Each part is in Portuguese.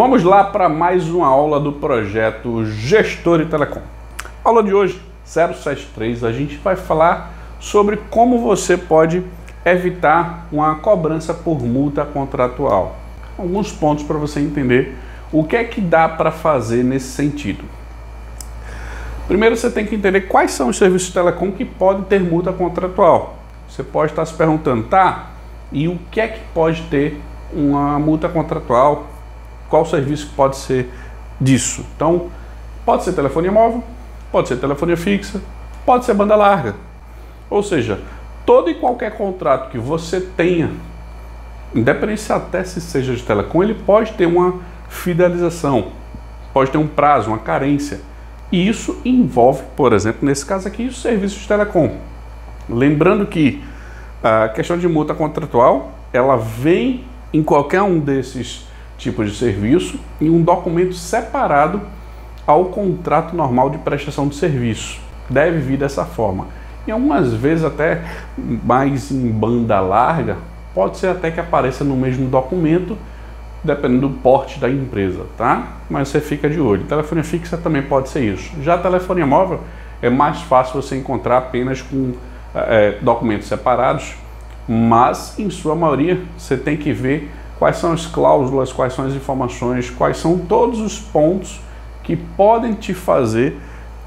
Vamos lá para mais uma aula do projeto Gestor e Telecom. Aula de hoje, 073, a gente vai falar sobre como você pode evitar uma cobrança por multa contratual. Alguns pontos para você entender o que é que dá para fazer nesse sentido. Primeiro você tem que entender quais são os serviços de telecom que podem ter multa contratual. Você pode estar se perguntando, tá? E o que é que pode ter uma multa contratual? Qual serviço pode ser disso? Então, pode ser telefonia móvel, pode ser telefonia fixa, pode ser banda larga. Ou seja, todo e qualquer contrato que você tenha, independente até se seja de telecom, ele pode ter uma fidelização, pode ter um prazo, uma carência. E isso envolve, por exemplo, nesse caso aqui, os serviços de telecom. Lembrando que a questão de multa contratual, ela vem em qualquer um desses tipos de serviço em um documento separado ao contrato normal de prestação de serviço. Deve vir dessa forma. E algumas vezes até mais em banda larga, pode ser até que apareça no mesmo documento, dependendo do porte da empresa, tá? Mas você fica de olho. Telefonia fixa também pode ser isso. Já a telefonia móvel é mais fácil você encontrar apenas com documentos separados, mas em sua maioria você tem que ver quais são as cláusulas, quais são as informações, quais são todos os pontos que podem te fazer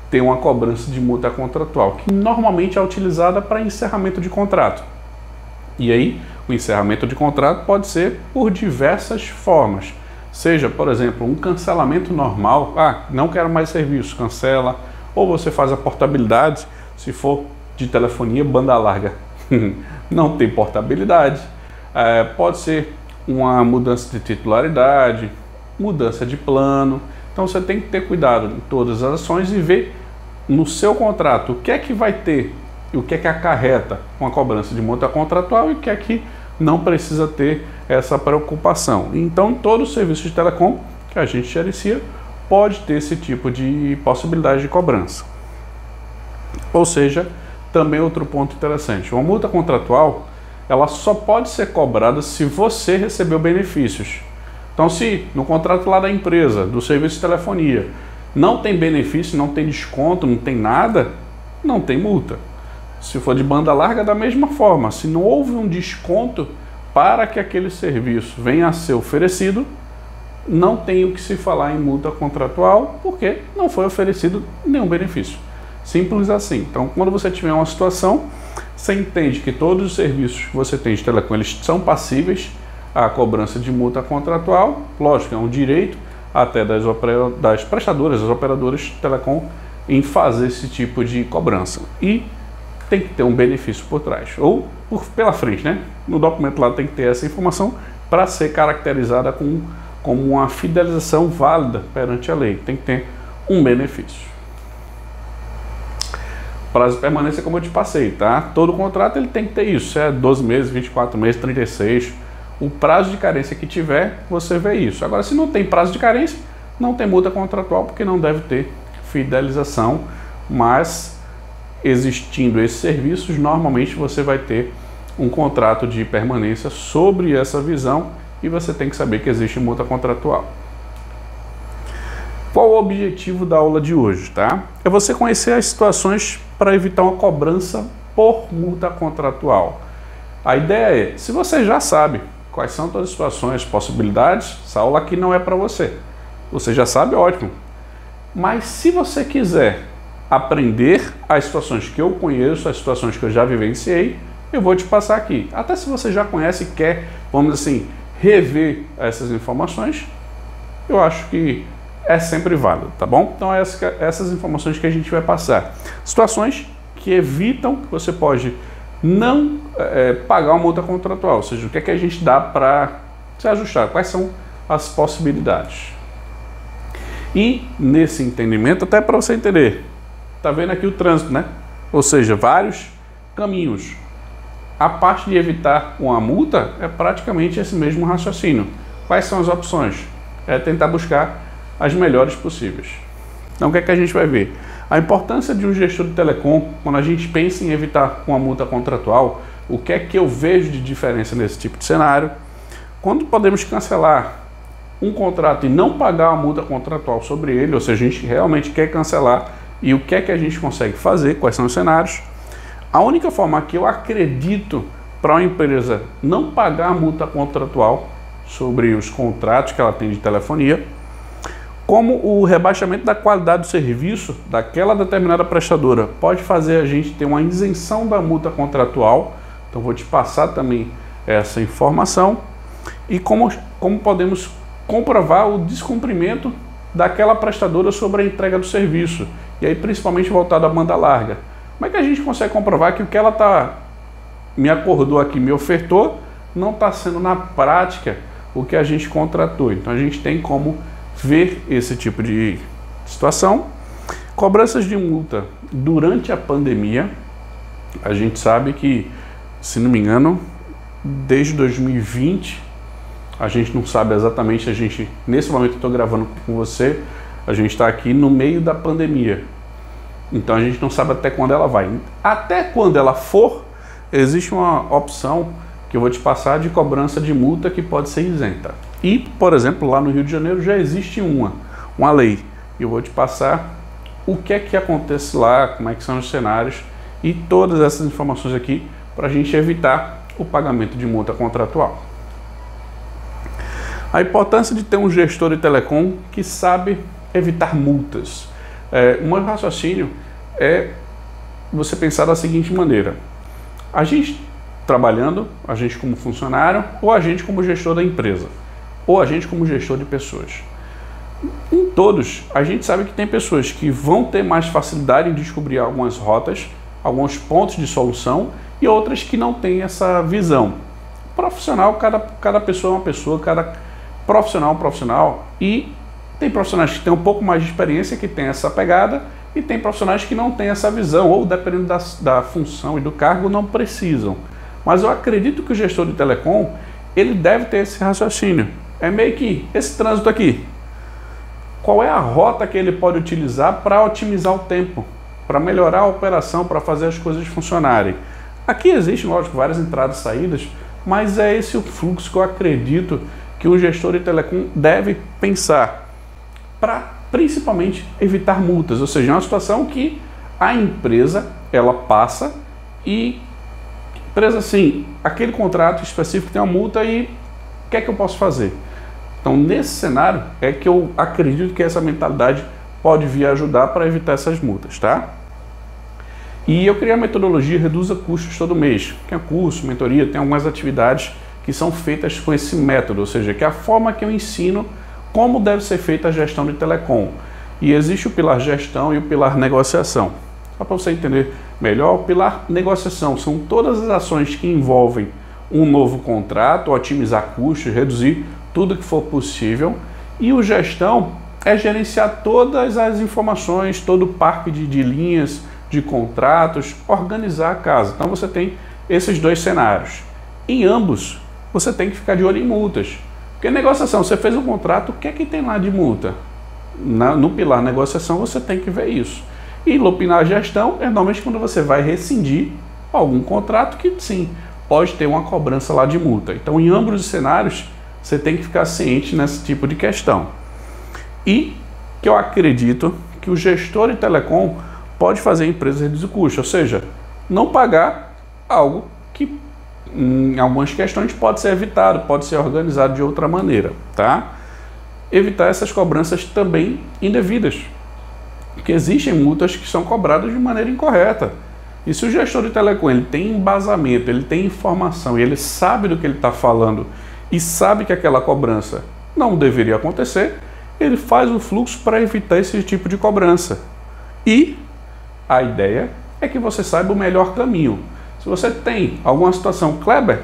ter uma cobrança de multa contratual, que normalmente é utilizada para encerramento de contrato. E aí, o encerramento de contrato pode ser por diversas formas. Seja, por exemplo, um cancelamento normal, não quero mais serviço, cancela, ou você faz a portabilidade, se for de telefonia banda larga, não tem portabilidade. Pode ser uma mudança de titularidade, mudança de plano. Então você tem que ter cuidado em todas as ações e ver no seu contrato o que é que vai ter e o que é que acarreta uma cobrança de multa contratual e o que é que não precisa ter essa preocupação. Então, em todos os serviços de telecom que a gente gerencia, pode ter esse tipo de possibilidade de cobrança. Ou seja, também outro ponto interessante, uma multa contratual, ela só pode ser cobrada se você recebeu benefícios. Então, se no contrato lá da empresa, do serviço de telefonia, não tem benefício, não tem desconto, não tem nada, não tem multa. Se for de banda larga, da mesma forma, se não houve um desconto para que aquele serviço venha a ser oferecido, não tem o que se falar em multa contratual, porque não foi oferecido nenhum benefício. Simples assim. Então, quando você tiver uma situação, você entende que todos os serviços que você tem de telecom, eles são passíveis à cobrança de multa contratual. Lógico, é um direito até das prestadoras, das operadoras de telecom, em fazer esse tipo de cobrança. E tem que ter um benefício por trás, ou pela frente, né? No documento lá tem que ter essa informação para ser caracterizada como uma fidelização válida perante a lei. Tem que ter um benefício. Prazo de permanência, como eu te passei, tá? Todo contrato ele tem que ter isso, se é 12 meses, 24 meses, 36. O prazo de carência que tiver, você vê isso. Agora, se não tem prazo de carência, não tem multa contratual, porque não deve ter fidelização, mas existindo esses serviços, normalmente você vai ter um contrato de permanência sobre essa visão e você tem que saber que existe multa contratual. Qual o objetivo da aula de hoje, tá? É você conhecer as situações para evitar uma cobrança por multa contratual. A ideia é, se você já sabe quais são todas as situações, possibilidades, essa aula aqui não é para você. Você já sabe, ótimo. Mas se você quiser aprender as situações que eu conheço, as situações que eu já vivenciei, eu vou te passar aqui. Até se você já conhece e quer, vamos dizer assim, rever essas informações, eu acho que é sempre válido, tá bom? Então essas informações que a gente vai passar. Situações que evitam que você pode não pagar uma multa contratual, ou seja, o que é que a gente dá para se ajustar, quais são as possibilidades. E nesse entendimento, até para você entender, tá vendo aqui o trânsito, né? Ou seja, vários caminhos. A parte de evitar uma multa é praticamente esse mesmo raciocínio. Quais são as opções? É tentar buscar as melhores possíveis. Então, o que é que a gente vai ver? A importância de um gestor de telecom, quando a gente pensa em evitar uma multa contratual, o que é que eu vejo de diferença nesse tipo de cenário? Quando podemos cancelar um contrato e não pagar a multa contratual sobre ele, ou seja, a gente realmente quer cancelar, e o que é que a gente consegue fazer, quais são os cenários. A única forma que eu acredito para uma empresa não pagar a multa contratual sobre os contratos que ela tem de telefonia, como o rebaixamento da qualidade do serviço daquela determinada prestadora pode fazer a gente ter uma isenção da multa contratual. Então vou te passar também essa informação e como podemos comprovar o descumprimento daquela prestadora sobre a entrega do serviço, e aí principalmente voltado à banda larga. Como é que a gente consegue comprovar que o que ela me acordou aqui, me ofertou, não está sendo na prática o que a gente contratou? Então a gente tem como ver esse tipo de situação. Cobranças de multa durante a pandemia, a gente sabe que, se não me engano, desde 2020, a gente não sabe exatamente, nesse momento que eu estou gravando com você, a gente está aqui no meio da pandemia, então a gente não sabe até quando ela vai. Até quando ela for, existe uma opção que eu vou te passar de cobrança de multa que pode ser isenta. E, por exemplo, lá no Rio de Janeiro já existe uma lei. Eu vou te passar o que é que acontece lá, como é que são os cenários e todas essas informações aqui para a gente evitar o pagamento de multa contratual. A importância de ter um gestor de telecom que sabe evitar multas. O meu raciocínio é você pensar da seguinte maneira: a gente trabalhando, a gente como funcionário, ou a gente como gestor da empresa, ou a gente como gestor de pessoas. Em todos, a gente sabe que tem pessoas que vão ter mais facilidade em descobrir algumas rotas, alguns pontos de solução, e outras que não têm essa visão. Profissional, cada pessoa é uma pessoa, cada profissional é um profissional, e tem profissionais que têm um pouco mais de experiência, que têm essa pegada, e tem profissionais que não têm essa visão, ou dependendo da função e do cargo, não precisam. Mas eu acredito que o gestor de telecom, ele deve ter esse raciocínio. É meio que esse trânsito aqui. Qual é a rota que ele pode utilizar para otimizar o tempo, para melhorar a operação, para fazer as coisas funcionarem? Aqui existem, lógico, várias entradas e saídas, mas é esse o fluxo que eu acredito que o gestor de telecom deve pensar para principalmente evitar multas. Ou seja, é uma situação que a empresa ela passa e empresa assim, aquele contrato específico tem uma multa e o que é que eu posso fazer? Então, nesse cenário é que eu acredito que essa mentalidade pode vir ajudar para evitar essas multas, tá? E eu criei a metodologia Reduza Custos Todo Mês, que é curso, mentoria, tem algumas atividades que são feitas com esse método, ou seja, que é a forma que eu ensino como deve ser feita a gestão de telecom. E existe o pilar gestão e o pilar negociação. Só para você entender melhor, o pilar negociação são todas as ações que envolvem um novo contrato, otimizar custos, reduzir tudo que for possível. E o gestão é gerenciar todas as informações, todo o parque de linhas, de contratos, organizar a casa. Então você tem esses dois cenários. Em ambos, você tem que ficar de olho em multas. Porque negociação, você fez um contrato, o que é que tem lá de multa? No pilar negociação você tem que ver isso. E no pilar gestão é normalmente quando você vai rescindir algum contrato que sim, pode ter uma cobrança lá de multa. Então em ambos os cenários você tem que ficar ciente nesse tipo de questão. E que eu acredito que o gestor de telecom pode fazer a empresa reduzir o custo, ou seja, não pagar algo que em algumas questões pode ser evitado, pode ser organizado de outra maneira, tá? Evitar essas cobranças também indevidas, porque existem multas que são cobradas de maneira incorreta. E se o gestor de telecom ele tem embasamento, ele tem informação e ele sabe do que ele está falando e sabe que aquela cobrança não deveria acontecer, ele faz o fluxo para evitar esse tipo de cobrança. E a ideia é que você saiba o melhor caminho. Se você tem alguma situação, Kleber,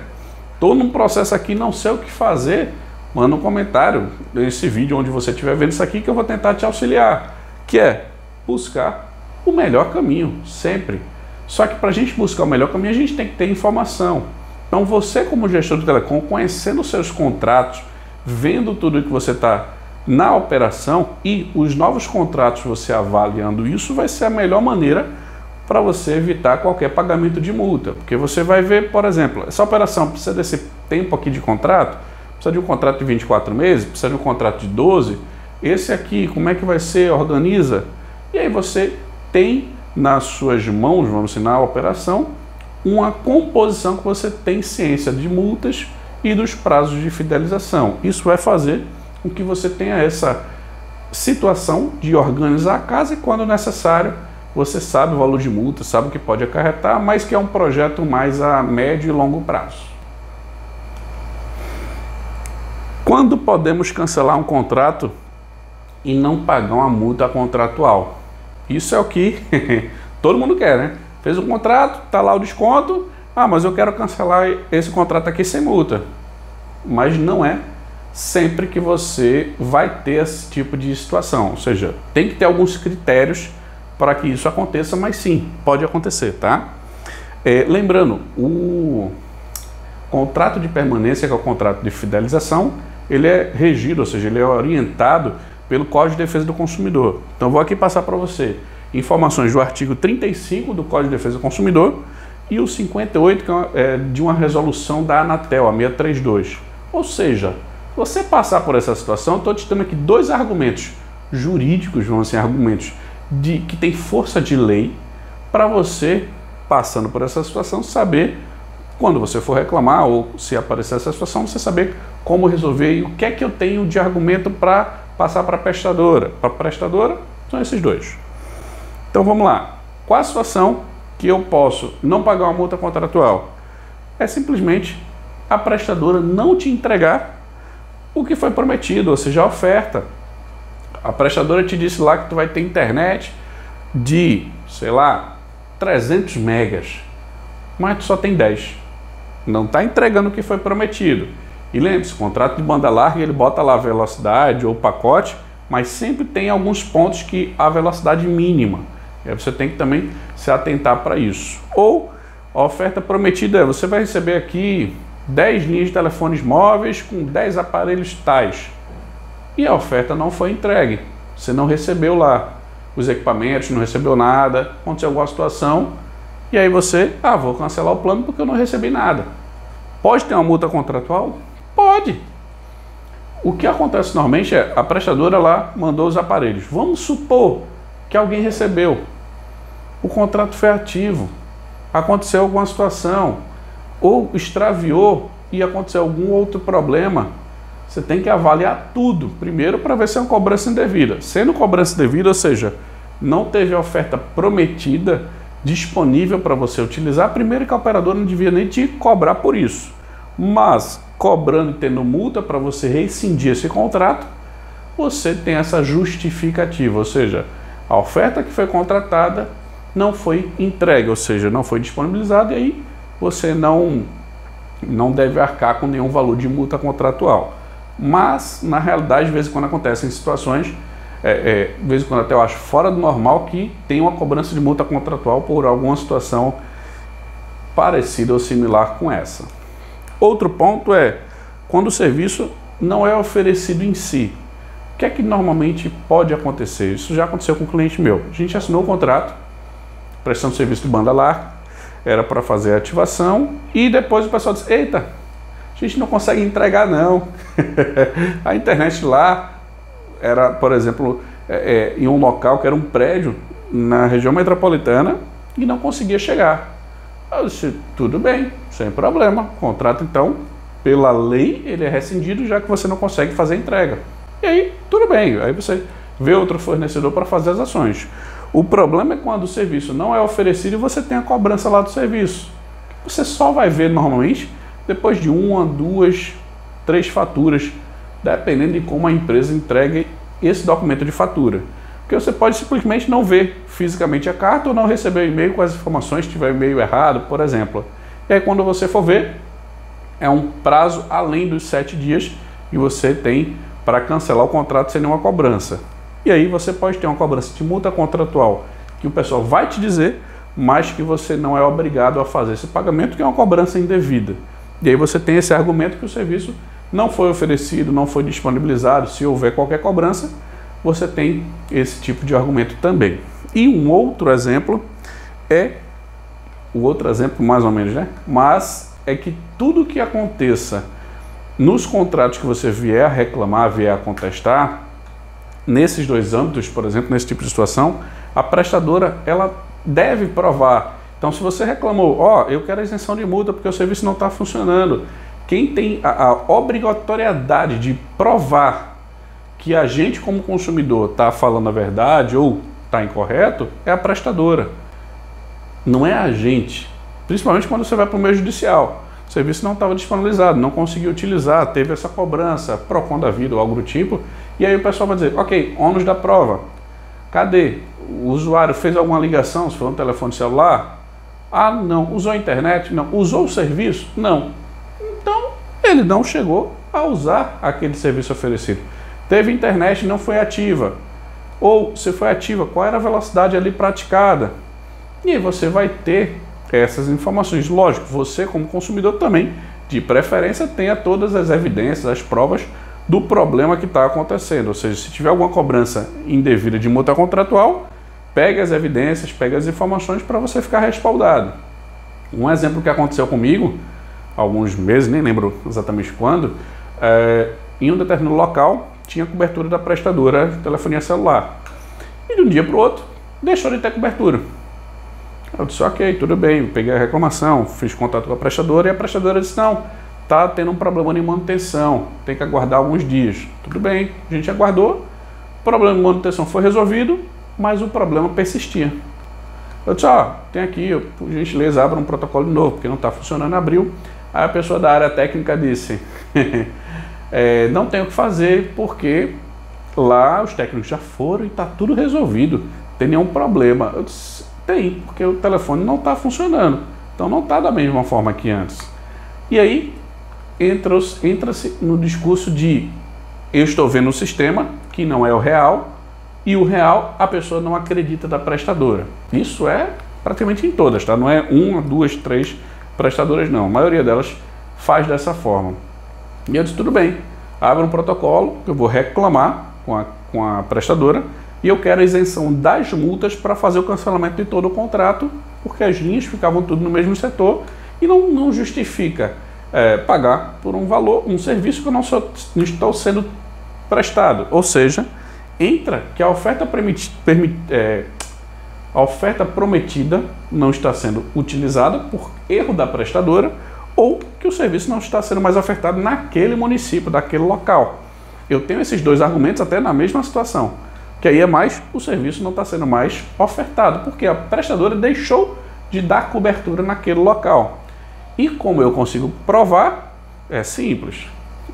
estou num processo aqui, não sei o que fazer, manda um comentário nesse vídeo onde você estiver vendo isso aqui que eu vou tentar te auxiliar, que é buscar o melhor caminho, sempre. Só que para a gente buscar o melhor caminho, a gente tem que ter informação. Então você como gestor de telecom, conhecendo os seus contratos, vendo tudo que você está na operação e os novos contratos você avaliando isso, vai ser a melhor maneira para você evitar qualquer pagamento de multa. Porque você vai ver, por exemplo, essa operação precisa desse tempo aqui de contrato, Precisa de um contrato de 24 meses? Precisa de um contrato de 12? Esse aqui, como é que vai ser? Organiza. E aí você tem nas suas mãos, vamos ensinar a operação, uma composição que você tem ciência de multas e dos prazos de fidelização. Isso vai fazer com que você tenha essa situação de organizar a casa e, quando necessário, você sabe o valor de multa, sabe o que pode acarretar, mas que é um projeto mais a médio e longo prazo. Quando podemos cancelar um contrato e não pagar uma multa contratual? Isso é o que todo mundo quer, né? Fez um contrato, tá lá o desconto, mas eu quero cancelar esse contrato aqui sem multa. Mas não é sempre que você vai ter esse tipo de situação, ou seja, tem que ter alguns critérios para que isso aconteça, mas sim, pode acontecer, tá? Lembrando, o contrato de permanência, que é o contrato de fidelização, ele é regido, ou seja, ele é orientado pelo Código de Defesa do Consumidor. Então, vou aqui passar para você informações do artigo 35 do Código de Defesa do Consumidor e o 58, que é de uma resolução da Anatel, a 632. Ou seja, se você passar por essa situação, eu estou te dando aqui dois argumentos jurídicos, vão ser argumentos que tem força de lei, para você, passando por essa situação, saber, quando você for reclamar ou se aparecer essa situação, você saber como resolver e o que é que eu tenho de argumento para passar para a prestadora. Para a prestadora, são esses dois. Então vamos lá. Qual a situação que eu posso não pagar uma multa contratual? É simplesmente a prestadora não te entregar o que foi prometido, ou seja, a oferta. A prestadora te disse lá que tu vai ter internet de, sei lá, 300 megas, mas tu só tem 10. Não está entregando o que foi prometido. E lembre-se, o contrato de banda larga, ele bota lá a velocidade ou pacote, mas sempre tem alguns pontos que a velocidade mínima. E aí você tem que também se atentar para isso. Ou a oferta prometida é, você vai receber aqui 10 linhas de telefones móveis com 10 aparelhos tais. E a oferta não foi entregue. Você não recebeu lá os equipamentos, não recebeu nada, aconteceu alguma situação, e aí você, vou cancelar o plano porque eu não recebi nada. Pode ter uma multa contratual? Pode. O que acontece normalmente é, a prestadora lá mandou os aparelhos. Vamos supor que alguém recebeu. O contrato foi ativo. Aconteceu alguma situação. Ou extraviou e aconteceu algum outro problema. Você tem que avaliar tudo. Primeiro, para ver se é uma cobrança indevida. Sendo cobrança indevida, ou seja, não teve a oferta prometida disponível para você utilizar, primeiro que a operadora não devia nem te cobrar por isso. Mas, cobrando e tendo multa para você rescindir esse contrato, você tem essa justificativa, ou seja, a oferta que foi contratada não foi entregue, ou seja, não foi disponibilizada, e aí você não deve arcar com nenhum valor de multa contratual. Mas, na realidade, de vez em quando acontecem situações, de vez em quando até eu acho fora do normal, que tem uma cobrança de multa contratual por alguma situação parecida ou similar com essa. Outro ponto é quando o serviço não é oferecido em si. O que é que normalmente pode acontecer? Isso já aconteceu com um cliente meu. A gente assinou o contrato, prestando serviço de banda larga, era para fazer a ativação, e depois o pessoal disse, eita, a gente não consegue entregar não. A internet lá era, por exemplo, em um local que era um prédio na região metropolitana e não conseguia chegar. Eu disse, tudo bem, sem problema. O contrato, então, pela lei, ele é rescindido, já que você não consegue fazer a entrega. E aí, tudo bem. Aí você vê outro fornecedor para fazer as ações. O problema é quando o serviço não é oferecido e você tem a cobrança lá do serviço. Você só vai ver, normalmente, depois de 1, 2, 3 faturas, dependendo de como a empresa entrega esse documento de fatura. Porque você pode simplesmente não ver fisicamente a carta ou não receber o e-mail com as informações, se tiver o e-mail errado, por exemplo. E aí quando você for ver, é um prazo além dos 7 dias e você tem para cancelar o contrato sem nenhuma cobrança. E aí você pode ter uma cobrança de multa contratual que o pessoal vai te dizer, mas que você não é obrigado a fazer esse pagamento, que é uma cobrança indevida. E aí você tem esse argumento que o serviço não foi oferecido, não foi disponibilizado. Se houver qualquer cobrança, você tem esse tipo de argumento também. E um outro exemplo mais ou menos, né? Mas é que tudo que aconteça nos contratos que você vier a reclamar, vier a contestar, nesses dois âmbitos, por exemplo, nesse tipo de situação, a prestadora ela deve provar. Então, se você reclamou, eu quero a isenção de multa porque o serviço não está funcionando, quem tem a obrigatoriedade de provar que a gente, como consumidor, está falando a verdade ou está incorreto, é a prestadora. Não é a gente. Principalmente quando você vai para o meio judicial. O serviço não estava disponibilizado, não conseguiu utilizar, teve essa cobrança, PROCON da vida ou algo do tipo, e aí o pessoal vai dizer, ok, ônus da prova. Cadê? O usuário fez alguma ligação, se for um telefone celular? Ah, não. Usou a internet? Não. Usou o serviço? Não. Então, ele não chegou a usar aquele serviço oferecido. Teve internet e não foi ativa. Ou, se foi ativa, qual era a velocidade ali praticada? E aí você vai ter essas informações. Lógico, você como consumidor também, de preferência, tenha todas as evidências, as provas do problema que está acontecendo. Ou seja, se tiver alguma cobrança indevida de multa contratual, pegue as evidências, pegue as informações para você ficar respaldado. Um exemplo que aconteceu comigo, há alguns meses, nem lembro exatamente quando, em um determinado local, tinha cobertura da prestadora de telefonia celular. E de um dia para o outro, deixou de ter cobertura. Eu disse, ok, tudo bem, peguei a reclamação, fiz contato com a prestadora e a prestadora disse, não, está tendo um problema de manutenção, tem que aguardar alguns dias. Tudo bem, a gente aguardou, o problema de manutenção foi resolvido, mas o problema persistia. Eu disse, tem aqui, por gentileza, abra um protocolo de novo, porque não está funcionando, abriu. Aí a pessoa da área técnica disse, não tem o que fazer, porque lá os técnicos já foram e está tudo resolvido, não tem nenhum problema. Eu disse, tem, porque o telefone não está funcionando, então não está da mesma forma que antes. E aí entra-se no discurso de eu estou vendo um sistema que não é o real, e o real a pessoa não acredita da prestadora. Isso é praticamente em todas, tá? Não é uma, duas, três prestadoras não, a maioria delas faz dessa forma. E eu disse, tudo bem, abra um protocolo, eu vou reclamar com a prestadora, e eu quero a isenção das multas para fazer o cancelamento de todo o contrato, porque as linhas ficavam tudo no mesmo setor e não justifica pagar por um valor, um serviço que eu não estou sendo prestado. Ou seja, entra que a oferta prometida não está sendo utilizada por erro da prestadora ou que o serviço não está sendo mais ofertado naquele município, daquele local. Eu tenho esses dois argumentos até na mesma situação. Que aí é mais, o serviço não está sendo mais ofertado, porque a prestadora deixou de dar cobertura naquele local. E como eu consigo provar, é simples.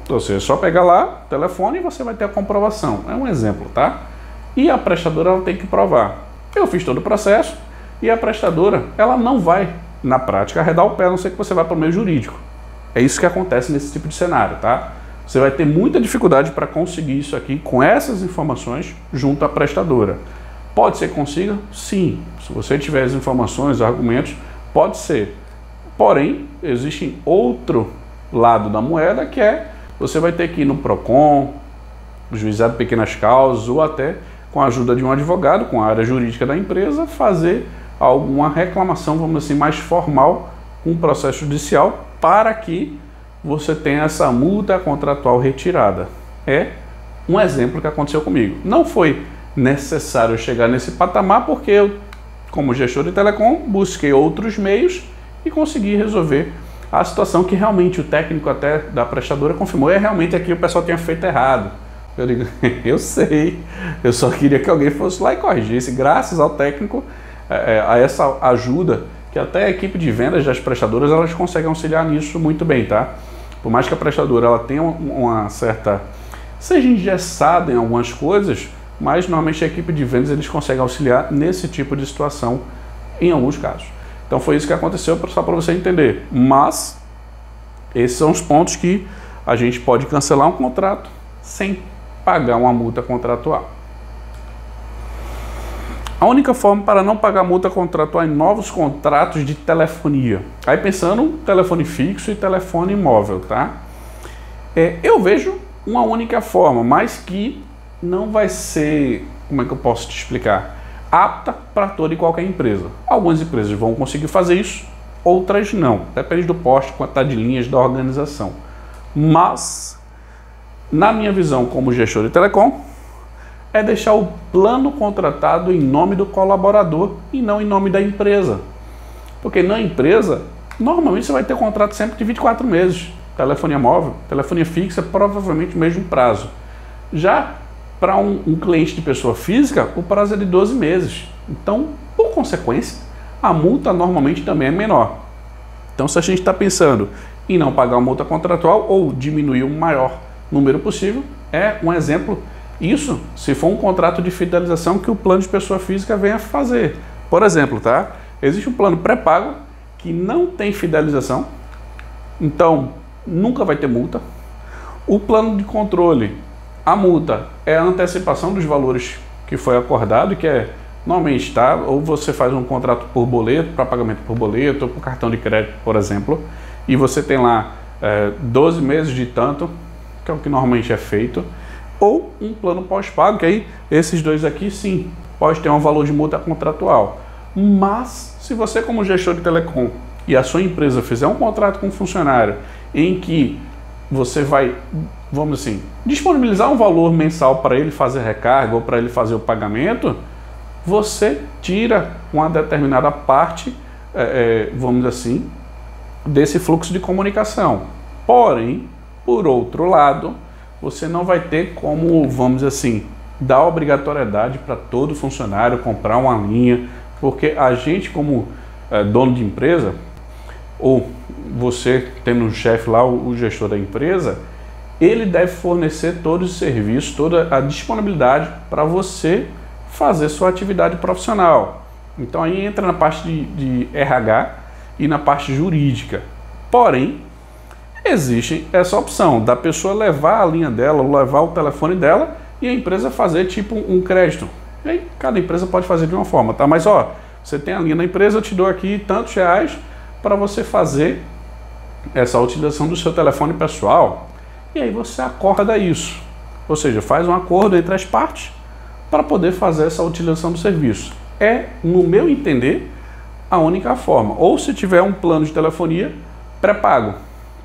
Ou seja, é só pegar lá o telefone e você vai ter a comprovação. É um exemplo, tá? E a prestadora ela tem que provar. Eu fiz todo o processo e a prestadora ela não vai, na prática, arredar o pé, a não ser que você vá para o meio jurídico. É isso que acontece nesse tipo de cenário, tá? Você vai ter muita dificuldade para conseguir isso aqui com essas informações junto à prestadora. Pode ser que consiga? Sim. Se você tiver as informações, argumentos, pode ser. Porém, existe outro lado da moeda que é você vai ter que ir no PROCON, juizado de pequenas causas ou até com a ajuda de um advogado, com a área jurídica da empresa, fazer alguma reclamação, vamos dizer assim, mais formal com o processo judicial para que você tem essa multa contratual retirada. É um exemplo que aconteceu comigo. Não foi necessário chegar nesse patamar porque eu, como gestor de telecom, busquei outros meios e consegui resolver a situação que realmente o técnico até da prestadora confirmou. Realmente aqui o pessoal tinha feito errado. Eu digo, eu sei, eu só queria que alguém fosse lá e corrigisse. Graças ao técnico, a essa ajuda, que até a equipe de vendas das prestadoras, elas conseguem auxiliar nisso muito bem, tá? Por mais que a prestadora ela tenha uma certa... seja engessada em algumas coisas, mas normalmente a equipe de vendas eles conseguem auxiliar nesse tipo de situação em alguns casos. Então foi isso que aconteceu, só para você entender. Mas esses são os pontos que a gente pode cancelar um contrato sem pagar uma multa contratual. A única forma para não pagar multa contratual em novos contratos de telefonia. Aí pensando telefone fixo e telefone móvel, tá? Eu vejo uma única forma, mas que não vai ser, como é que eu posso te explicar? Apta para toda e qualquer empresa. Algumas empresas vão conseguir fazer isso, outras não. Depende do poste, quantidade de linhas da organização. Mas, na minha visão como gestor de telecom, é deixar o plano contratado em nome do colaborador e não em nome da empresa. Porque na empresa, normalmente você vai ter contrato sempre de 24 meses. Telefonia móvel, telefonia fixa, provavelmente o mesmo prazo. Já para um cliente de pessoa física, o prazo é de 12 meses. Então, por consequência, a multa normalmente também é menor. Então, se a gente está pensando em não pagar uma multa contratual ou diminuir o maior número possível, é um exemplo. Isso se for um contrato de fidelização que o plano de pessoa física venha fazer. Por exemplo, tá? Existe um plano pré-pago que não tem fidelização, então nunca vai ter multa. O plano de controle, a multa é a antecipação dos valores que foi acordado e que é normalmente, tá? Ou você faz um contrato por boleto, para pagamento por boleto, ou por cartão de crédito, por exemplo, e você tem lá 12 meses de tanto, que é o que normalmente é feito, ou um plano pós-pago, que aí esses dois aqui sim, pode ter um valor de multa contratual. Mas, se você como gestor de telecom e a sua empresa fizer um contrato com um funcionário em que você vai, vamos assim, disponibilizar um valor mensal para ele fazer recarga ou para ele fazer o pagamento, você tira uma determinada parte, vamos assim, desse fluxo de comunicação. Porém, por outro lado, você não vai ter como, vamos assim, dar obrigatoriedade para todo funcionário comprar uma linha, porque a gente como dono de empresa, ou você tendo um chefe lá, o gestor da empresa, ele deve fornecer todos os serviços, toda a disponibilidade para você fazer sua atividade profissional. Então aí entra na parte de RH e na parte jurídica. Porém, existe essa opção da pessoa levar a linha dela, levar o telefone dela e a empresa fazer tipo um crédito. E aí cada empresa pode fazer de uma forma, tá? Mas ó, você tem a linha da empresa, eu te dou aqui tantos reais para você fazer essa utilização do seu telefone pessoal. E aí você acorda isso. Ou seja, faz um acordo entre as partes para poder fazer essa utilização do serviço. É, no meu entender, a única forma. Ou se tiver um plano de telefonia pré-pago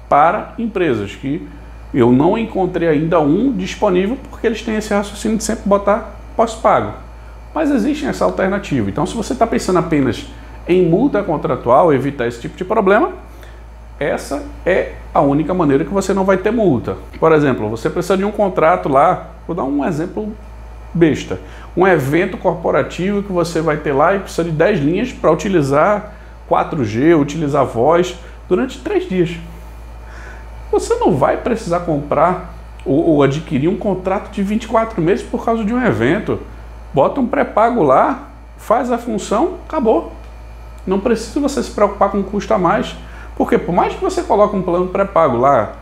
para empresas, que eu não encontrei ainda um disponível, porque eles têm esse raciocínio de sempre botar pós-pago. Mas existe essa alternativa. Então, se você está pensando apenas em multa contratual, evitar esse tipo de problema, essa é a única maneira que você não vai ter multa. Por exemplo, você precisa de um contrato lá, vou dar um exemplo besta, um evento corporativo que você vai ter lá e precisa de 10 linhas para utilizar 4G, utilizar voz durante 3 dias. Você não vai precisar comprar ou adquirir um contrato de 24 meses por causa de um evento. Bota um pré-pago lá, faz a função, acabou. Não precisa você se preocupar com um custo a mais, porque por mais que você coloque um plano pré-pago lá,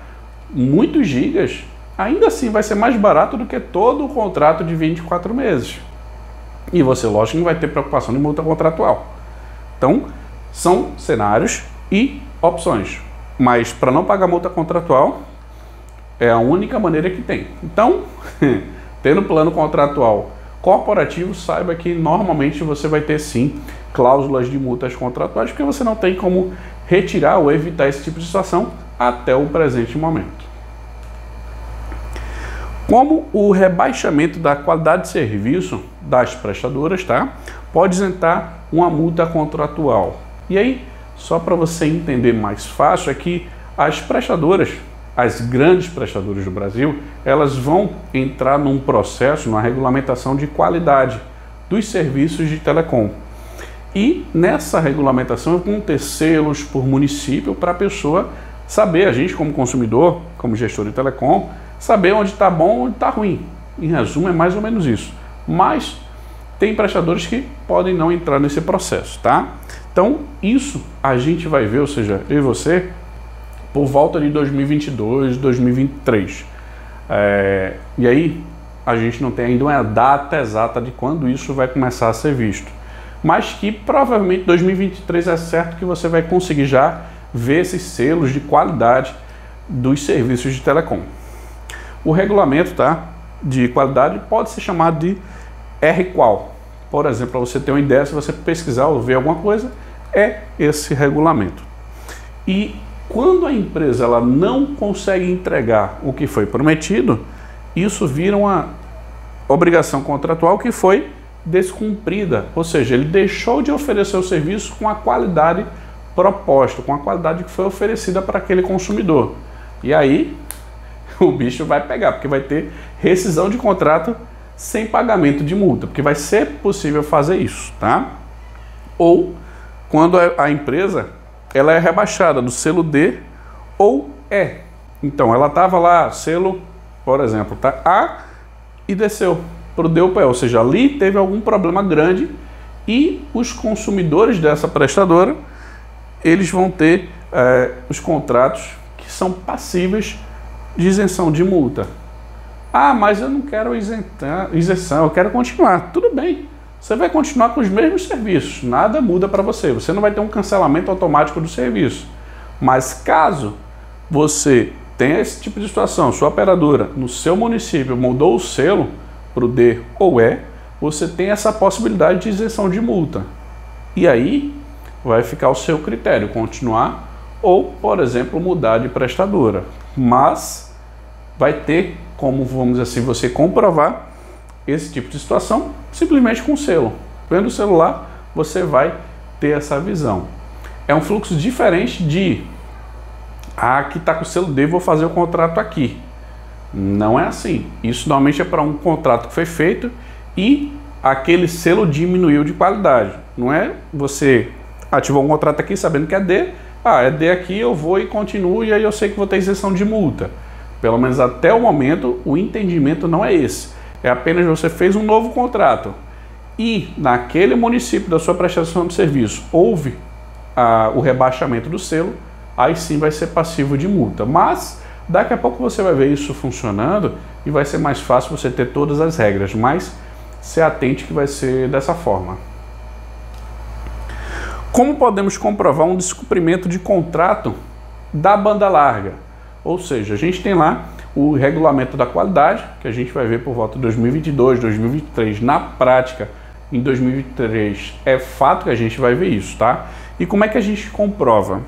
muitos gigas, ainda assim vai ser mais barato do que todo o contrato de 24 meses. E você, lógico, não vai ter preocupação de multa contratual. Então, são cenários e opções. Mas para não pagar multa contratual, é a única maneira que tem. Então, tendo plano contratual corporativo, saiba que normalmente você vai ter sim cláusulas de multas contratuais, porque você não tem como retirar ou evitar esse tipo de situação até o presente momento. Como o rebaixamento da qualidade de serviço das prestadoras, tá? Pode isentar uma multa contratual. E aí, só para você entender mais fácil, é que as prestadoras, as grandes prestadoras do Brasil, elas vão entrar num processo, numa regulamentação de qualidade dos serviços de telecom. E nessa regulamentação vão ter selos por município para a pessoa saber, a gente como consumidor, como gestor de telecom, saber onde está bom e onde está ruim. Em resumo, é mais ou menos isso. Mas tem prestadores que podem não entrar nesse processo, tá? Então, isso a gente vai ver, ou seja, eu e você, por volta de 2022, 2023. E aí, a gente não tem ainda uma data exata de quando isso vai começar a ser visto. Mas que provavelmente 2023 é certo que você vai conseguir já ver esses selos de qualidade dos serviços de telecom. O regulamento, tá, de qualidade pode ser chamado de RQual. Por exemplo, para você ter uma ideia, se você pesquisar ou ver alguma coisa, é esse regulamento. E Quando a empresa ela não consegue entregar o que foi prometido, isso vira uma obrigação contratual que foi descumprida, ou seja, ele deixou de oferecer o serviço com a qualidade proposta, com a qualidade que foi oferecida para aquele consumidor. E aí o bicho vai pegar, porque vai ter rescisão de contrato sem pagamento de multa, porque vai ser possível fazer isso, tá? Ou quando a empresa ela é rebaixada do selo D ou E. Então ela estava lá, selo, por exemplo, tá A e desceu para o D ou para E, ou seja, ali teve algum problema grande e os consumidores dessa prestadora, eles vão ter os contratos que são passíveis de isenção de multa. Ah, mas eu não quero isenção, eu quero continuar. Tudo bem, você vai continuar com os mesmos serviços, nada muda para você. Você não vai ter um cancelamento automático do serviço. Mas caso você tenha esse tipo de situação, sua operadora no seu município mudou o selo para o D ou E, você tem essa possibilidade de isenção de multa. E aí vai ficar ao seu critério continuar ou, por exemplo, mudar de prestadora. Mas vai ter como, vamos dizer assim, você comprovar esse tipo de situação simplesmente com o selo. Vendo o celular, você vai ter essa visão. É um fluxo diferente de aqui está com o selo D, vou fazer o contrato aqui. Não é assim. Isso normalmente é para um contrato que foi feito e aquele selo diminuiu de qualidade. Não é você ativou um contrato aqui sabendo que é D, é D aqui, eu vou e continuo e aí eu sei que vou ter isenção de multa. Pelo menos até o momento, o entendimento não é esse. É apenas você fez um novo contrato e naquele município da sua prestação de serviço houve o rebaixamento do selo, aí sim vai ser passivo de multa. Mas daqui a pouco você vai ver isso funcionando e vai ser mais fácil você ter todas as regras, mas se atente que vai ser dessa forma. Como podemos comprovar um descumprimento de contrato da banda larga? Ou seja, a gente tem lá o regulamento da qualidade, que a gente vai ver por volta de 2022, 2023. Na prática, em 2023, é fato que a gente vai ver isso, tá? E como é que a gente comprova?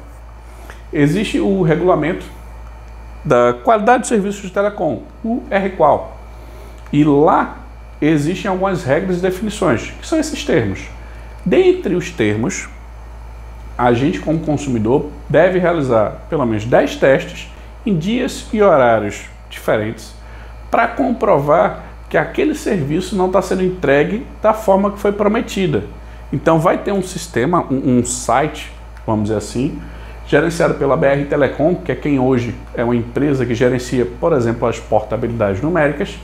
Existe o regulamento da qualidade de serviços de telecom, o RQual. E lá existem algumas regras e definições, que são esses termos. Dentre os termos, a gente como consumidor deve realizar pelo menos 10 testes em dias e horários diferentes para comprovar que aquele serviço não está sendo entregue da forma que foi prometida. Então vai ter um sistema, um site, vamos dizer assim, gerenciado pela BR Telecom, que é quem hoje é uma empresa que gerencia, por exemplo, as portabilidades numéricas,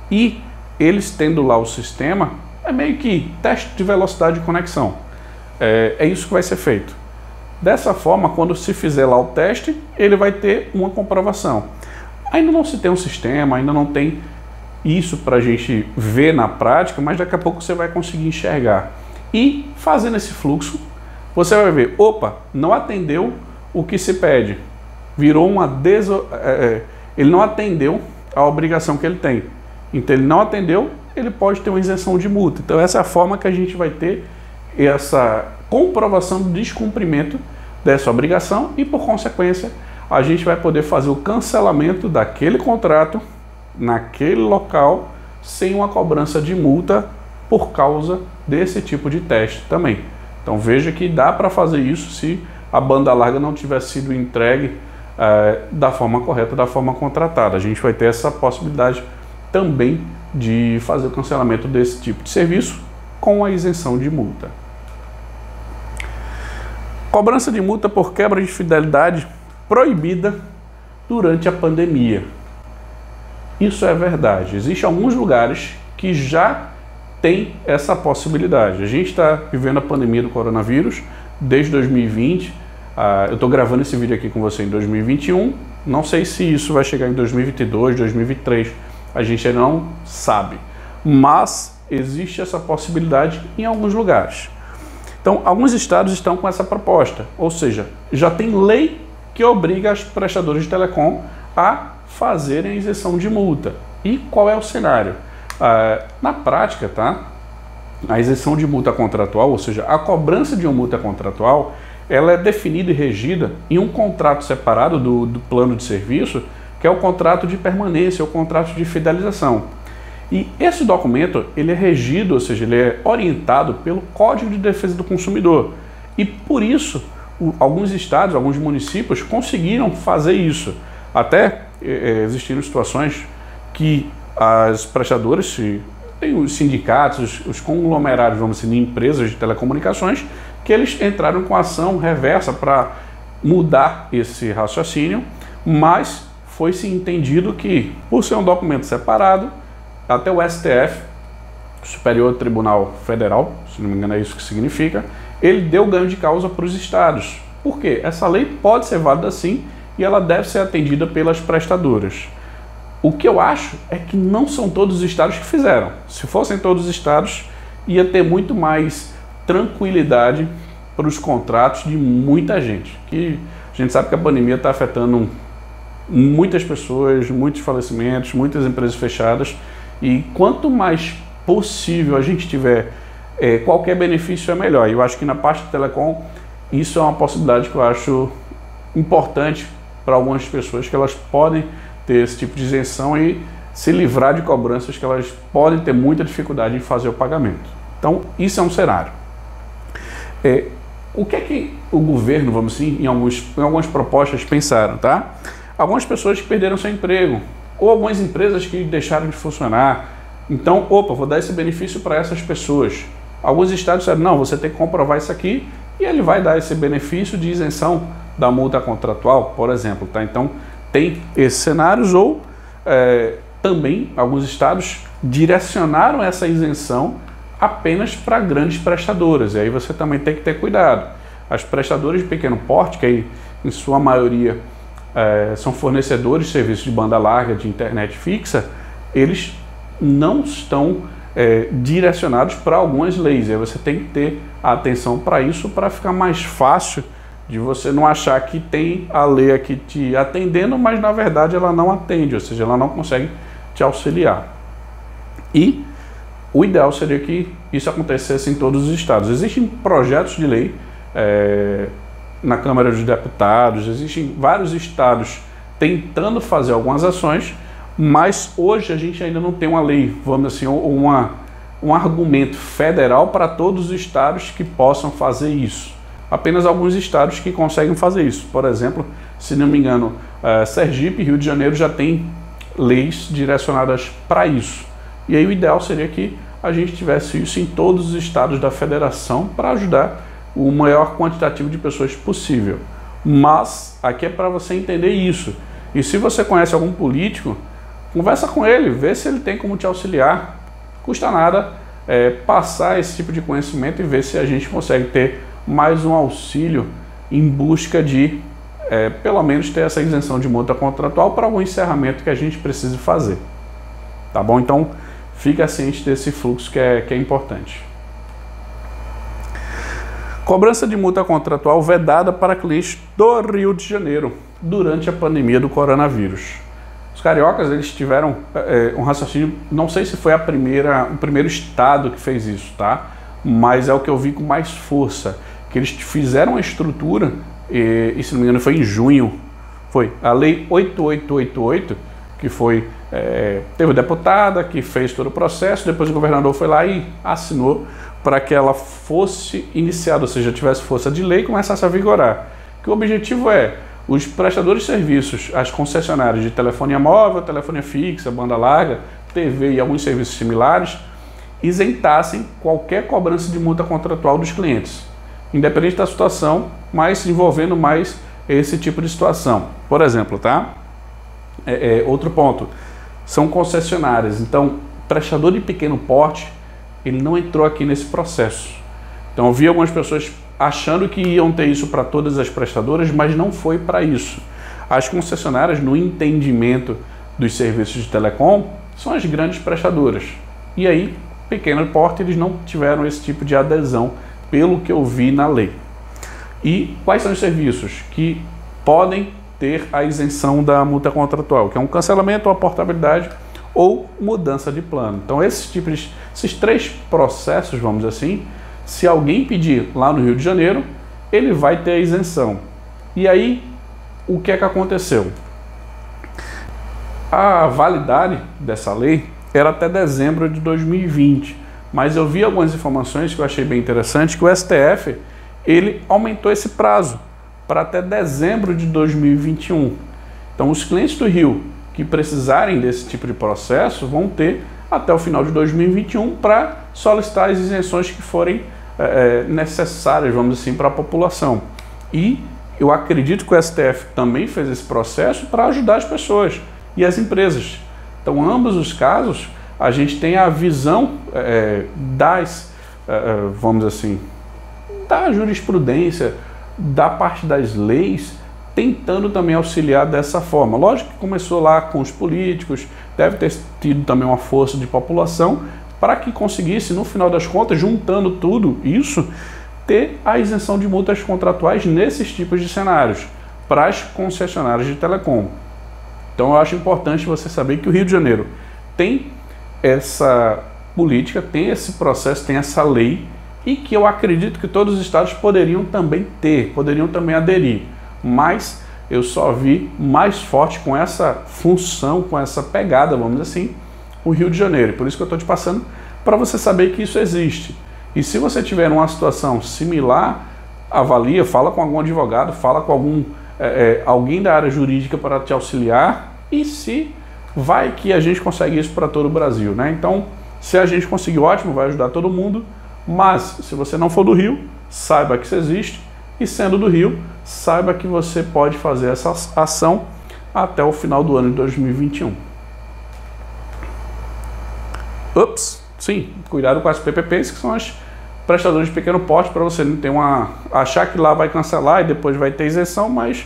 e eles tendo lá o sistema, é meio que teste de velocidade de conexão. É isso que vai ser feito. Dessa forma, quando se fizer lá o teste, ele vai ter uma comprovação. Ainda não se tem um sistema, ainda não tem isso para a gente ver na prática, mas daqui a pouco você vai conseguir enxergar. E fazendo esse fluxo, você vai ver, opa, não atendeu o que se pede. Virou ele não atendeu a obrigação que ele tem. Então ele não atendeu, ele pode ter uma isenção de multa. Então essa é a forma que a gente vai ter essa comprovação do descumprimento dessa obrigação e, por consequência, a gente vai poder fazer o cancelamento daquele contrato naquele local sem uma cobrança de multa por causa desse tipo de teste também. Então veja que dá para fazer isso se a banda larga não tiver sido entregue da forma correta, da forma contratada. A gente vai ter essa possibilidade também de fazer o cancelamento desse tipo de serviço com a isenção de multa. Cobrança de multa por quebra de fidelidade proibida durante a pandemia. Isso é verdade. Existem alguns lugares que já tem essa possibilidade. A gente está vivendo a pandemia do coronavírus desde 2020. Eu estou gravando esse vídeo aqui com você em 2021. Não sei se isso vai chegar em 2022, 2023. A gente ainda não sabe. Mas existe essa possibilidade em alguns lugares. Então, alguns estados estão com essa proposta, ou seja, já tem lei que obriga os prestadores de telecom a fazerem a isenção de multa. E qual é o cenário? Na prática, tá? A isenção de multa contratual, ou seja, a cobrança de uma multa contratual, ela é definida e regida em um contrato separado do plano de serviço, que é o contrato de permanência, o contrato de fidelização. E esse documento, ele é regido, ou seja, ele é orientado pelo Código de Defesa do Consumidor. E por isso, alguns estados, alguns municípios conseguiram fazer isso. Até existiram situações que as prestadoras, tem os sindicatos, os conglomerados, vamos dizer, de empresas de telecomunicações, que eles entraram com ação reversa para mudar esse raciocínio, mas foi-se entendido que, por ser um documento separado, até o STF, Superior Tribunal Federal, se não me engano é isso que significa, ele deu ganho de causa para os estados. Por quê? Essa lei pode ser válida sim e ela deve ser atendida pelas prestadoras. O que eu acho é que não são todos os estados que fizeram. Se fossem todos os estados, ia ter muito mais tranquilidade para os contratos de muita gente. Que a gente sabe que a pandemia está afetando muitas pessoas, muitos falecimentos, muitas empresas fechadas. E quanto mais possível a gente tiver qualquer benefício é melhor. E eu acho que na parte de telecom, isso é uma possibilidade que eu acho importante para algumas pessoas, que elas podem ter esse tipo de isenção e se livrar de cobranças que elas podem ter muita dificuldade em fazer o pagamento. Então, isso é um cenário. O que é que o governo, vamos assim, em algumas propostas pensaram, tá? Algumas pessoas que perderam seu emprego, ou algumas empresas que deixaram de funcionar. Então, vou dar esse benefício para essas pessoas. Alguns estados disseram, não, você tem que comprovar isso aqui, e ele vai dar esse benefício de isenção da multa contratual, por exemplo, tá? Então, tem esses cenários, ou também alguns estados direcionaram essa isenção apenas para grandes prestadoras, e aí você também tem que ter cuidado. As prestadoras de pequeno porte, que aí, em sua maioria são fornecedores de serviços de banda larga, de internet fixa, eles não estão direcionados para algumas leis, e aí você tem que ter atenção para isso, para ficar mais fácil de você não achar que tem a lei aqui te atendendo, mas na verdade ela não atende, ou seja, ela não consegue te auxiliar. E o ideal seria que isso acontecesse em todos os estados. Existem projetos de lei na Câmara dos Deputados, existem vários estados tentando fazer algumas ações, mas hoje a gente ainda não tem uma lei, vamos assim, um argumento federal para todos os estados que possam fazer isso. Apenas alguns estados que conseguem fazer isso. Por exemplo, se não me engano, Sergipe e Rio de Janeiro já tem leis direcionadas para isso. E aí o ideal seria que a gente tivesse isso em todos os estados da federação para ajudar o maior quantitativo de pessoas possível. Mas aqui é para você entender isso. E se você conhece algum político, conversa com ele, vê se ele tem como te auxiliar. Custa nada passar esse tipo de conhecimento e ver se a gente consegue ter mais um auxílio em busca de, pelo menos, ter essa isenção de multa contratual para algum encerramento que a gente precise fazer. Tá bom? Então, fica ciente desse fluxo que é importante. Cobrança de multa contratual vedada para clientes do Rio de Janeiro durante a pandemia do coronavírus. Os cariocas, eles tiveram um raciocínio, não sei se foi o primeiro estado que fez isso, tá? Mas é o que eu vi com mais força, que eles fizeram uma estrutura, e se não me engano foi em junho, foi a Lei 8888, que foi, teve a deputada que fez todo o processo, depois o governador foi lá e assinou para que ela fosse iniciada, ou seja, tivesse força de lei e começasse a vigorar. Que o objetivo é os prestadores de serviços, as concessionárias de telefonia móvel, telefonia fixa, banda larga, TV e alguns serviços similares, isentassem qualquer cobrança de multa contratual dos clientes, independente da situação, mas envolvendo mais esse tipo de situação. Por exemplo, tá? Outro ponto, são concessionárias. Então, prestador de pequeno porte, ele não entrou aqui nesse processo. Então, eu vi algumas pessoas achando que iam ter isso para todas as prestadoras, mas não foi para isso. As concessionárias, no entendimento dos serviços de telecom, são as grandes prestadoras. E aí, pequeno porte, eles não tiveram esse tipo de adesão, pelo que eu vi na lei. E quais são os serviços que podem ter a isenção da multa contratual? Que é um cancelamento, uma portabilidade ou mudança de plano. Então, esses três processos, vamos dizer assim, se alguém pedir lá no Rio de Janeiro, ele vai ter a isenção. E aí, o que é que aconteceu? A validade dessa lei era até dezembro de 2020, mas eu vi algumas informações que eu achei bem interessante, que o STF ele aumentou esse prazo para até dezembro de 2021. Então, os clientes do Rio que precisarem desse tipo de processo vão ter até o final de 2021 para solicitar as isenções que forem necessárias, vamos dizer assim, para a população. E eu acredito que o STF também fez esse processo para ajudar as pessoas e as empresas. Então, ambos os casos, a gente tem a visão vamos dizer assim, da jurisprudência, da parte das leis, tentando também auxiliar dessa forma. Lógico que começou lá com os políticos, deve ter tido também uma força de população para que conseguisse, no final das contas, juntando tudo isso, ter a isenção de multas contratuais nesses tipos de cenários, para as concessionárias de telecom. Então eu acho importante você saber que o Rio de Janeiro tem essa política, tem esse processo, tem essa lei, e que eu acredito que todos os estados poderiam também ter, poderiam também aderir. Mas eu só vi mais forte com essa função, com essa pegada, vamos dizer assim, o Rio de Janeiro. Por isso que eu estou te passando para você saber que isso existe. E se você tiver uma situação similar, avalia, fala com algum advogado, fala com alguém da área jurídica para te auxiliar, e se vai que a gente consegue isso para todo o Brasil, né? Então, se a gente conseguir, ótimo, vai ajudar todo mundo, mas se você não for do Rio, saiba que isso existe, e sendo do Rio, saiba que você pode fazer essa ação até o final do ano de 2021. Sim, cuidado com as PPPs, que são as prestadoras de pequeno porte, para você não ter achar que lá vai cancelar e depois vai ter isenção, mas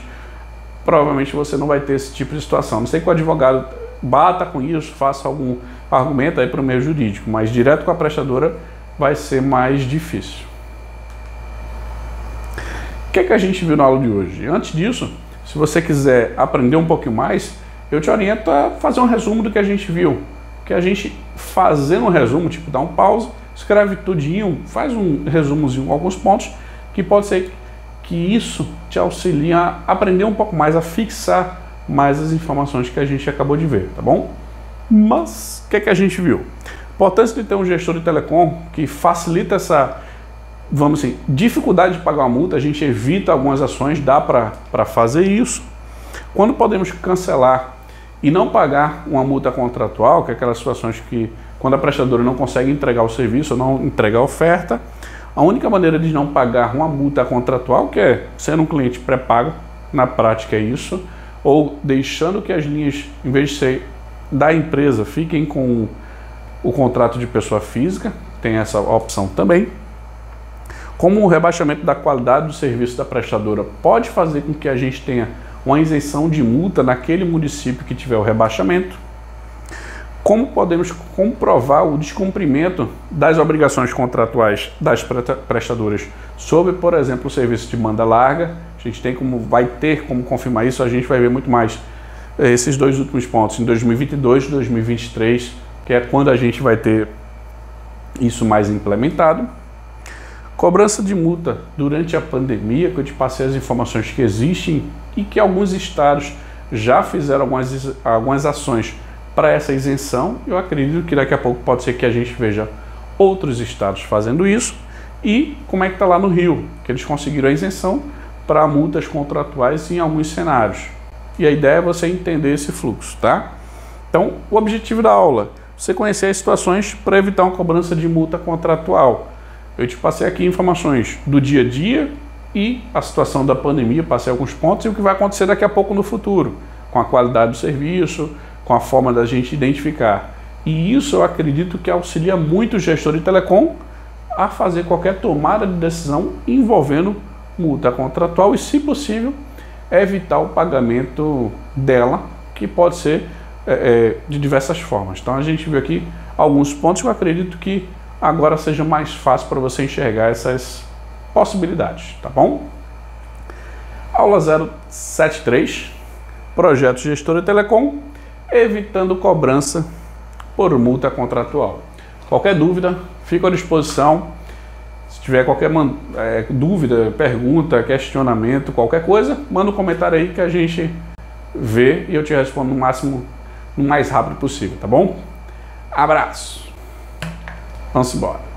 provavelmente você não vai ter esse tipo de situação. Não sei que o advogado bata com isso, faça algum argumento aí para o meio jurídico, mas direto com a prestadora vai ser mais difícil. O que é que a gente viu na aula de hoje? Antes disso, se você quiser aprender um pouquinho mais, eu te oriento a fazer um resumo do que a gente viu. Que a gente fazendo um resumo, tipo, dá um pause, escreve tudinho, faz um resumozinho, alguns pontos, que pode ser que isso te auxilie a aprender um pouco mais, a fixar mais as informações que a gente acabou de ver, tá bom? Mas, o que é que a gente viu? A importância de ter um gestor de telecom que facilita essa, vamos assim, dificuldade de pagar uma multa, a gente evita algumas ações, dá para fazer isso. Quando podemos cancelar e não pagar uma multa contratual, que é aquelas situações que quando a prestadora não consegue entregar o serviço ou não entregar a oferta, a única maneira de não pagar uma multa contratual, que é sendo um cliente pré-pago, na prática é isso, ou deixando que as linhas, em vez de ser da empresa, fiquem com o contrato de pessoa física, tem essa opção também. Como o rebaixamento da qualidade do serviço da prestadora pode fazer com que a gente tenha uma isenção de multa naquele município que tiver o rebaixamento. Como podemos comprovar o descumprimento das obrigações contratuais das prestadoras sobre, por exemplo, o serviço de banda larga. A gente vai ter como confirmar isso, a gente vai ver muito mais esses dois últimos pontos em 2022 e 2023, que é quando a gente vai ter isso mais implementado. Cobrança de multa durante a pandemia, que eu te passei as informações que existem e que alguns estados já fizeram algumas ações para essa isenção. Eu acredito que daqui a pouco pode ser que a gente veja outros estados fazendo isso. E como é que está lá no Rio, que eles conseguiram a isenção para multas contratuais em alguns cenários. E a ideia é você entender esse fluxo, tá? Então, o objetivo da aula, você conhecer as situações para evitar uma cobrança de multa contratual. Eu te passei aqui informações do dia a dia e a situação da pandemia, passei alguns pontos e o que vai acontecer daqui a pouco no futuro, com a qualidade do serviço, com a forma da gente identificar. E isso eu acredito que auxilia muito o gestor de telecom a fazer qualquer tomada de decisão envolvendo multa contratual e, se possível, evitar o pagamento dela, que pode ser de diversas formas. Então a gente viu aqui alguns pontos que eu acredito que agora seja mais fácil para você enxergar essas possibilidades, tá bom? Aula 073, Projeto Gestor de Telecom, evitando cobrança por multa contratual. Qualquer dúvida, fico à disposição. Se tiver qualquer dúvida, pergunta, questionamento, qualquer coisa, manda um comentário aí que a gente vê e eu te respondo no mais rápido possível, tá bom? Abraço. Vamos embora.